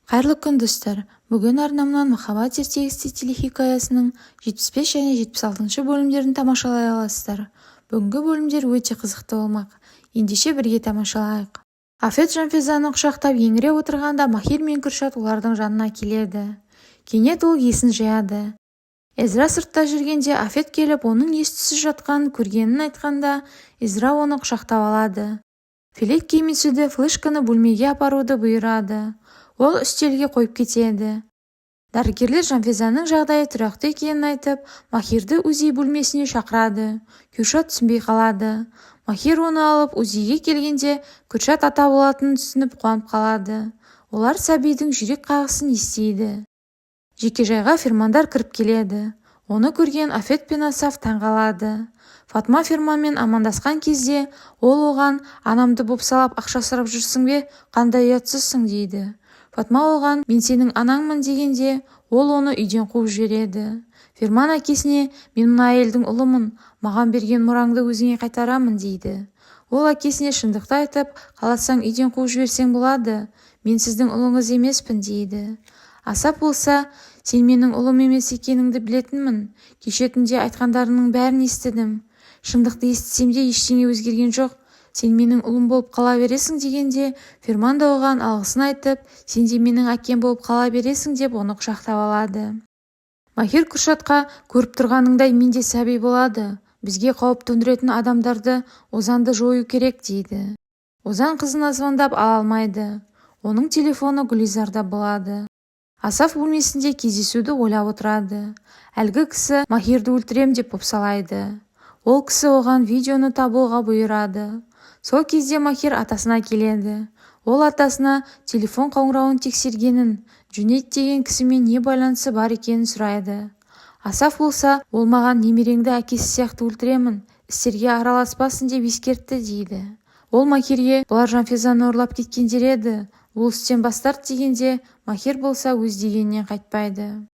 Қайырлы күн достар. Бүгін арнамнан Махаббат ертегісі телехикаясының 75 және 76 бөлімдерін тамашалай аласыздар. Бүгінгі бөлімдер өте қызықты болмақ. Ендеше бірге тамашалайық. Афет Жанфизаны құшақтап еңіре отырғанда Махир мен Күршат олардың жанына келеді. Кенет ол есін жияды. Эзра сыртта жүргенде Афет келіп, оның ес-түссіз жатқанын көргенін айтқанда, Эзра оны құшақтап алады. Филет кемесуді флешканы бөлмеге апаруды бұйырады. Ол үстелге қойып кетеді. Дәрігерлер Жанфизаның жағдайы тұрақты екенін айтып, Махирді УЗИ бөлмесіне шақырады. Күршат түсінбей қалады. Махир оны алып УЗИге келгенде Күршат ата болатынын түсініп қуанып қалады. Олар сәбидің жүрек қағысын естиді. Жекежайға Фермандар кіріп келеді. Оны көрген Афет пен Асаф таңғалады. Фатма Ферманмен амандасқан кезде ол оған «Анамды бопсалап ақша сұрап жүрсің бе? Қандай ұятсызсың» дейді. Фатма оған «Мен сенің анаңмын» дегенде ол оны үйден қуып жібереді. Ферман әкесіне «Мен мына әйелдің ұлымын, маған берген мұраңды өзіңе қайтарамын» дейді. Ол әкесіне шындықты айтып, қаласаң үйден қуып жіберсең болады, мен сіздің ұлыңыз емеспін дейді. Асап болса, сен менің ұлым емес екеніңді білетінмін. Кеше түнде айтқандарының бәрін естідім. Шындықты естісем де ештеңе өзгерген жоқ. Сен менің ұлым болып қала бересің дегенде, Ферман да оған алғысын айтып, сен де менің әкем болып қала бересің деп оны құшақтап алады. Махир Күршатқа көріп тұрғаныңдай менде сәби болады. Бізге қауіп төндіретін адамдарды, Озанды жою керек дейді. Озан қызына звондап ала алмайды. Оның телефоны Гүлизарда болады. Асаф бөлмесінде кездесуді ойлап отырады. Әлгі кісі Махирді өлтірем деп бопсалайды. Ол кісі оған видеоны табуға бұйырады. Сол кезде Махир атасына келеді. Ол атасына телефон қоңырауын тексергенін, Жүнейт деген кісімен не байланысы бар екенін сұрайды. Асаф болса, ол маған немереңді әкесі сияқты өлтіремін, істерге араласпасын деп ескертті дейді. Ол Махирге бұлар Жанфизаны ұрлап кеткендер еді, ол істен бас тарт дегенде, Махир болса өз дегеннен қайтпайды.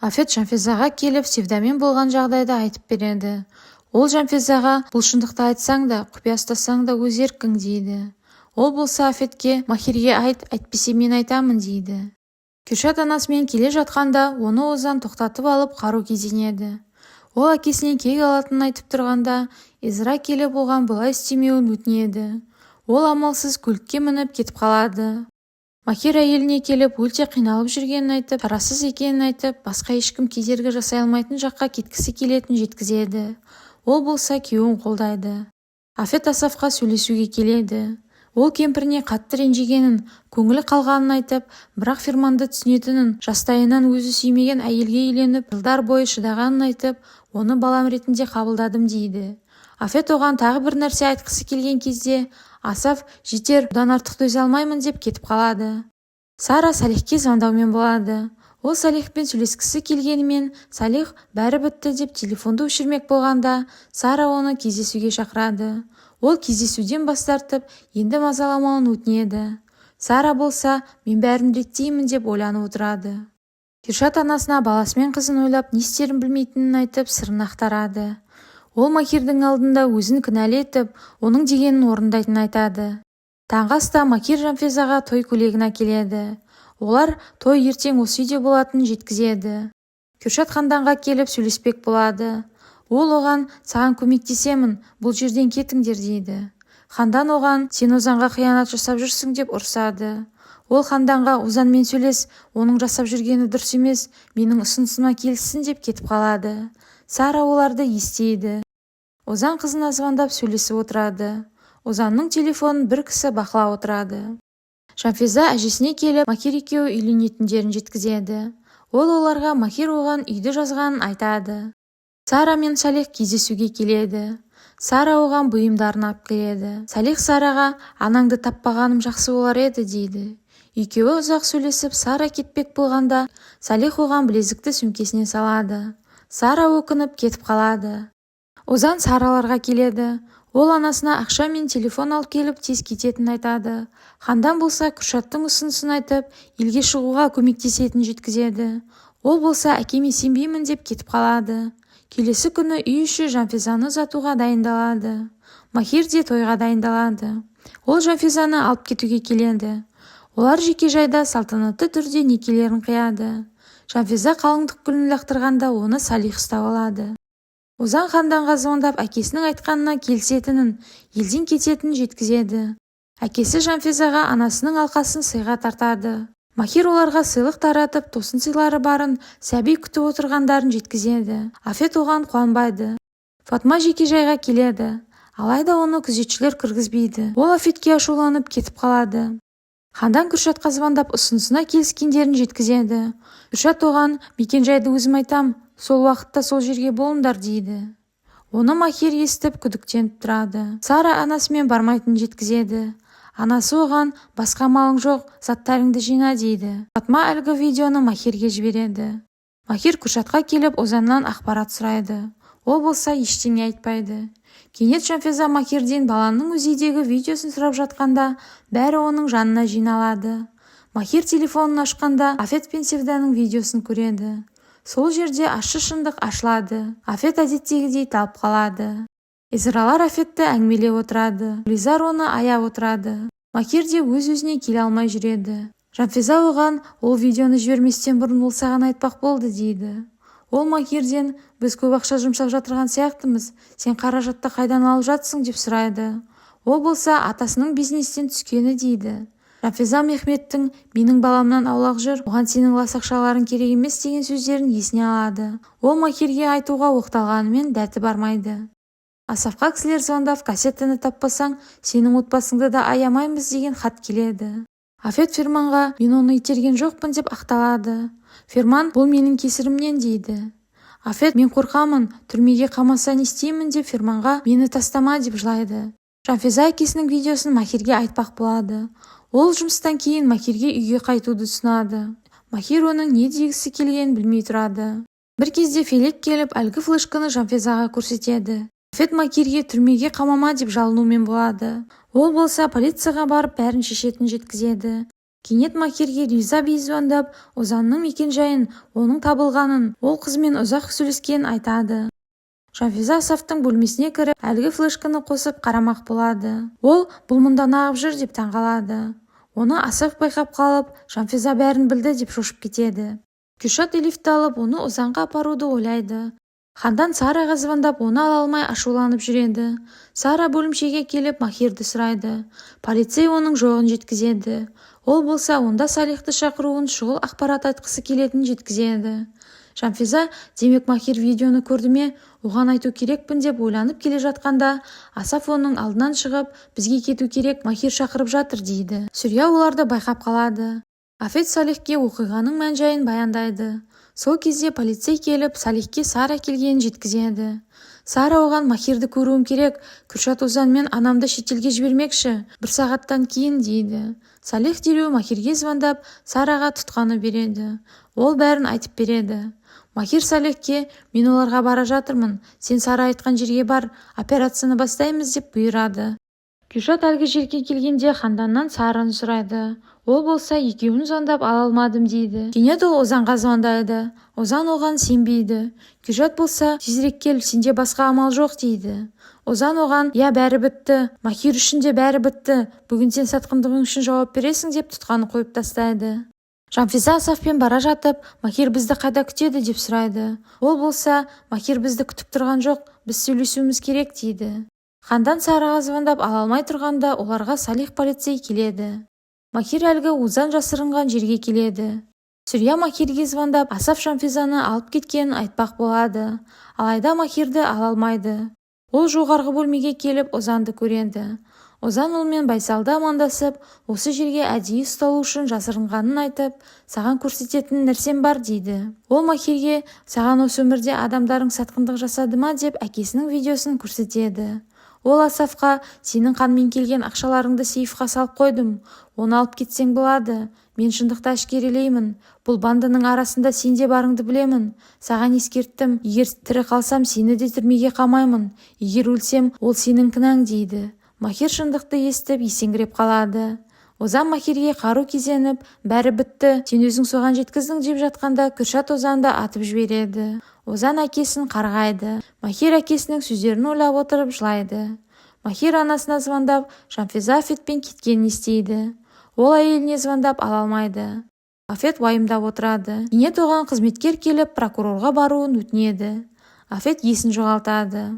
Афет Жанфизаға келіп, Севдамен болған жағдайды айтып береді. Ол Жанфизаға бұл шындықты айтсаң да, құпия ұстасаң да өз еркің дейді. Ол болса Афетке Махирге айт, әйтпесе мен айтамын дейді. Күршат анасымен келе жатқанда, оны Озан тоқтатып алып қару кезенеді. Ол әкесіне кек алатынын айтып тұрғанда, Эзра келіп оған бұлай істемеуін өтінеді. Ол амалсыз көлікке мініп кетіп қалады. Махир әйеліне келіп өте қиналып жүргенін айтып, шарасыз екенін айтып, басқа ешкім кедергі жасай алмайтын жаққа кеткісі келетінін жеткізеді. Ол болса күйеуін қолдайды. Афет Асафқа сөйлесуге келеді. Ол кемпіріне қатты ренжігенін, көңілі қалғанын айтып, бірақ Ферманды түсінетінін, жастайынан өзі сүймеген әйелге үйленіп, жылдар бойы шыдағанын айтып, оны балам ретінде қабылдадым дейді. Афет оған тағы бір нәрсе айтқысы келген кезде, Асаф жетер, бұдан артық төзе алмаймын деп кетіп қалады. Сара Салихке звондаумен болады. Ол Салихпен сөйлескісі келгенімен, Салих бәрі бітті деп телефонды өшірмек болғанда, Сара оны кездесуге шақырады. Ол кездесуден бас тартып, енді мазаламауын өтінеді. Сара болса, мен бәрін реттеймін деп ойланып отырады. Күршат анасына баласымен қызын ойлап, не істерін білмейтінін айтып, сырын ақтарады. Ол Махирдің алдында өзін кінәлі етіп, оның дегенін орындайтынын айтады. Таңғы аста Махир Жанфизаға той көйлегін әкеледі. Олар той ертең осы үйде болатынын жеткізеді. Күршат Ханданға келіп сөйлеспек болады. Ол оған саған көмектесемін, бұл жерден кетіңдер дейді. Хандан оған сен Озанға қиянат жасап жүрсің деп ұрсады. Ол Ханданға Озанмен сөйлес, оның жасап жүргені дұрыс емес, менің ұсынысыма келсін деп кетіп қалады. Сара оларды естиді. Озан қызына звондап сөйлесіп отырады. Озанның телефонын бір кісі бақылап отырады. Жанфиза әжесіне келіп, Махир екеуі үйленетіндерін жеткізеді. Ол оларға Махир оған үйді жазғанын айтады. Сара мен Салих кездесуге келеді. Сара оған бұйымдарын алып келеді. Салих Сараға анаңды таппағаным жақсы болар еді дейді. Екеуі ұзақ сөйлесіп, Сара кетпек болғанда, Салих оған білезікті сөмкесіне салады. Сара өкініп кетіп қалады. Озан Сараларға келеді. Ол анасына ақша мен телефон алып келіп тез кететінін айтады. Хандан болса Күршаттың ұсынысын айтып, елге шығуға көмектесетінін жеткізеді. Ол болса әкеме сенбеймін деп кетіп қалады. Келесі күні үй іші Жанфизаны ұзатуға дайындалады. Махир де тойға дайындалады. Ол Жанфизаны алып кетуге келеді. Олар жекежайда салтанатты түрде некелерін қияды. Жанфиза қалыңдық гүлін лақтырғанда оны Салих ұстап алады. Озан Ханданға звондап әкесінің айтқанына келісетінін, елден кететінін жеткізеді. Әкесі Жанфизаға анасының алқасын сыйға тартады. Махир оларға сыйлық таратып, тосын сыйлары барын, сәби күтіп отырғандарын жеткізеді. Афет оған қуанбайды. Фатма жекежайға келеді. Алайда оны күзетшілер кіргізбейді. Ол Афетке ашуланып кетіп қалады. Хандан Күршатқа звондап ұсынысына келіскендерін жеткізеді. Күршат оған мекен-жайды өзім айтам, сол уақытта сол жерге болыңдар дейді. Оны Махир естіп күдіктеніп тұрады. Сара анасымен бармайтынын жеткізеді. Анасы оған басқа малың жоқ, заттарыңды жина дейді. Фатма әлгі видеоны Махирге жібереді. Махир Күршатқа келіп Озаннан ақпарат сұрайды. Ол болса ештеңе айтпайды. Кенет Жанфиза Махирден баланың музейдегі видеосын сұрап жатқанда, бәрі оның жанына жиналады. Махир телефонын ашқанда Афет пен Севданың видеосын көреді. Сол жерде ащы шындық ашылады. Афет әдеттегідей талып қалады. Изралар Афетті әңгімелеп отырады. Гүлизар оны аяп отырады. Махир де өз-өзіне келе алмай жүреді. Жанфиза оған ол видеоны жіберместен бұрын ол саған айтпақ болды дейді. Ол Махирден біз көп ақша жұмсап жатырған сияқтымыз, сен қаражатты қайдан алып жатсың деп сұрайды. Ол болса атасының бизнестен түскені дейді. Жанфиза Мехметтің менің баламнан аулақ жүр, оған сенің лас ақшаларың керек емес деген сөздерін есіне алады. Ол Махирге айтуға оқталғанымен дәті бармайды. Асафқа кісілер звондап, кассетаны таппасаң, сенің отбасыңды да аямаймыз деген хат келеді. Афет Ферманға мен оны итерген жоқпын деп ақталады. Ферман бұл менің кесірімнен дейді. Афет мен қорқамын, түрмеге қамаса не істеймін деп Ферманға мені тастама деп жылайды. Жанфиза әкесінің видеосын Махирге айтпақ болады. Ол жұмыстан кейін Махирге үйге қайтуды ұсынады. Махир оның не дегісі келгенін білмей тұрады. Бір кезде Фелек келіп әлгі флешканы Жанфизаға көрсетеді. Афет Махирге түрмеге қамама деп жалынумен болады. Ол болса полицияға барып бәрін шешетін жеткізеді. Кенет Махирге Риза би звондап, Озанның мекен-жайын, оның табылғанын, ол қызмен ұзақ сөйлескенін айтады. Жанфиза Асафтың бөлмесіне кіріп, әлгі флешканы қосып қарамақ болады. Ол бұл мұнда нағып жүр деп таңғалады. Оны Асаф байқап қалып, Жанфиза бәрін білді деп шошып кетеді. Күршат лифтті алып, оны Озанға апаруды ойлайды. Хандан Сараға звондап, оны ала алмай ашуланып жүреді. Сара бөлімшеге келіп Махирді сұрайды. Полицей оның жоғын жеткізеді. Ол болса онда Салихты шақыруын шұғыл ақпарат айтқысы келетінін жеткізеді. Жанфиза, демек Махир видеоны көрді ме, оған айту керекпін деп ойланып келе жатқанда, Асаф оның алдынан шығып, бізге кету керек, Махир шақырып жатыр дейді. Сүрия оларды байқап қалады. Афет Салихке оқиғаның мән-жайын баяндайды. Сол кезде полицей келіп, Салихке Сара келгенін жеткізеді. Сара оған Махирді көруім керек, Күршат Озанмен анамды шетелге жібермекші, 1 сағаттан кейін дейді. Салих дереу Махирге звондап, Сараға тұтқаны береді. Ол бәрін айтып береді. Махир Салихке, мен оларға бара жатырмын, сен Сара айтқан жерге бар, операцияны бастаймыз деп бұйырады. Күршат әлгі жерге келгенде Ханданнан Сараны сұрайды. Ол болса екеуін звондап ала алмадым дейді. Кенет ол Озанға звондайды. Озан оған сенбейді. Күршат болса тезірек кел, сенде басқа амал жоқ дейді. Озан оған, я бәрі бітті, Махир үшін де бәрі бітті, бүгін сен сатқындығың үшін жауап бересің деп тұтқаны қойып тастайды. Жанфиза Асафпен бара жатып, Махир бізді қайда күтеді деп сұрайды. Ол болса, Махир бізді күтіп тұрған жоқ, біз сөйлесуіміз керек дейді. Хандан Сараға звондап ала алмай тұрғанда оларға Салих полицей келеді. Махир әлгі Озан жасырынған жерге келеді. Сүрия Махирге звондап, Асаф Жанфизаны алып кеткенін айтпақ болады. Алайда Махирді ала алмайды. Ол жоғарғы бөлмеге келіп Озанды көреді. Озан олмен Байсалды амандасып, осы жерге әдейі ұсталу үшін жасырынғанын айтып, саған көрсететін нәрсем бар дейді. Ол Махирге, саған осы өмірде адамдарың сатқындық жасады ма деп әкесінің видеосын көрсетеді. Ол Асафқа, сенің қанмен келген ақшаларыңды сейфқа салып қойдым, оны алып кетсең болады. Мен шындықты әшкерелеймін. Бұл банданың арасында сен де барыңды білемін. Саған ескерттім, егер тірі қалсам сені де түрмеге қамаймын. Егер өлсем, ол сенің кінәң дейді. Махир шындықты естіп есеңгіреп қалады. Озан Махирге қару кезеніп, бәрі бітті, сен өзің соған жеткіздің деп жатқанда Күршат Озанды атып жібереді. Озан әкесін қарғайды. Махир әкесінің сөздерін ойлап отырып жылайды. Махир анасына звондап, Жанфиза Афетпен кеткенін естиді. Ол әйеліне звондап ала алмайды. Афет уайымдап отырады. Кенет оған қызметкер келіп прокурорға баруын өтінеді. Афет есін жоғалтады.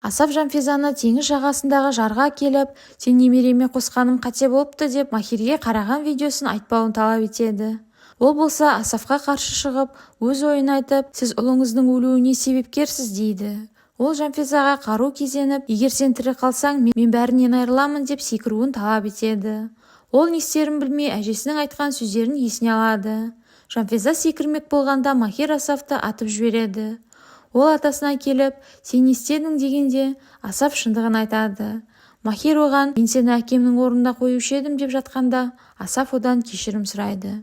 Асаф Жанфизаны теңіз жағасындағы жарға келіп, сен немереме қосқаным қате болыпты деп Махирге қараған видеосын айтпауын талап етеді. Ол болса Асафқа қарсы шығып, өз ойын айтып, сіз ұлыңыздың өлуіне себепкерсіз дейді. Ол Жанфизаға қару кезеніп, егер сен тірі қалсаң, мен бәрінен айырыламын деп секіруін талап етеді. Ол не істерін білмей әжесінің айтқан сөздерін есіне алады. Жанфиза секірмек болғанда Махир Асафты атып жібереді. Ол атасына келіп, сен не істедің дегенде, Асаф шындығын айтады. Махир оған, мен сені әкемнің орнында қоюшы едім деп жатқанда, Асаф одан кешірім сұрайды.